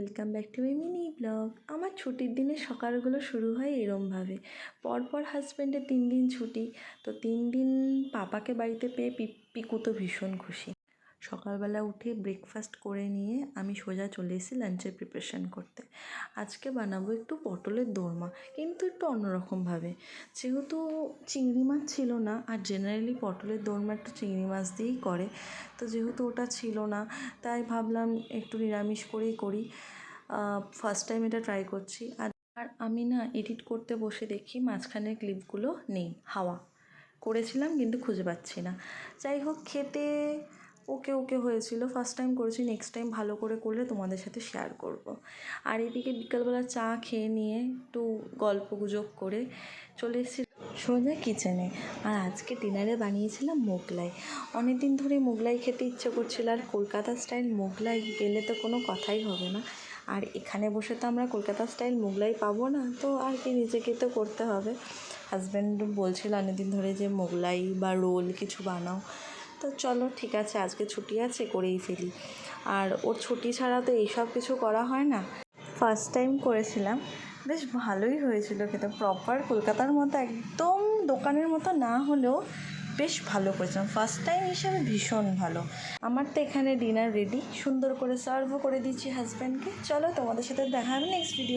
Welcome back to my mini blog. আমার ছুটির দিনে সকালগুলো শুরু হয় এরমভাবে। পরপর হাজব্যান্ডের 3 দিন ছুটি, তো 3 দিন পাপাকে বাড়িতে পেয়ে পিকু তো ভীষণ খুশি। সকালবেলা উঠে ব্রেকফাস্ট করে নিয়ে আমি সোজা চলে এসেছি লাঞ্চের প্রিপারেশান করতে। আজকে বানাবো একটু পটলের দোরমা, কিন্তু একটু অন্যরকমভাবে। যেহেতু চিংড়ি মাছ ছিল না, আর জেনারেলি পটলের দোরমা একটু চিংড়ি মাছ দিয়েই করে, তো যেহেতু ওটা ছিল না তাই ভাবলাম একটু নিরামিষ করেই করি। ফার্স্ট টাইম এটা ট্রাই করছি। আর আমি না এডিট করতে বসে দেখি মাঝখানের ক্লিপগুলো নেই, হাওয়া করেছিলাম কিন্তু খুঁজে পাচ্ছি না। যাই হোক, খেতে ওকে ওকে হয়েছিল, ফার্স্ট টাইম করেছি, নেক্সট টাইম ভালো করে করলে তোমাদের সাথে শেয়ার করব। আর এদিকে বিকালবেলা চা খেয়ে নিয়ে একটু গল্প গুজব করে চলে এসেছি সোজা কিচেনে। আর আজকে ডিনারে বানিয়েছিলাম মোগলাই। অনেক দিন ধরে মোগলাই খেতে ইচ্ছে করছিল, আর কলকাতা স্টাইল মোগলাই গেলে তো কোনো কথাই হবে না। আর এখানে বসে তো আমরা কলকাতা স্টাইল মোগলাই পাবো না, তো আর কি নিজেকে তো করতে হবে। হাজব্যান্ড বলছিল অনেকদিন ধরে যে মোগলাই বা রোল কিছু বানাও, তো চলো ঠিক আছে, আজকে ছুটি আছে, করেই ফেলি। আর ওর ছুটি ছাড়া তো এইসব কিছু করা হয় না। ফার্স্ট টাইম করেছিলাম, বেশ ভালোই হয়েছিল খেতে। প্রপার কলকাতার মতো একদম দোকানের মতো না হলেও বেশ ভালো করেছিলাম, ফার্স্ট টাইম হিসাবে ভীষণ ভালো। আমার তো এখানে ডিনার রেডি, সুন্দর করে সার্ভও করে দিচ্ছি হাজব্যান্ডকে। চলো তোমাদের সাথে দেখা হবে নেক্সট ভিডিও।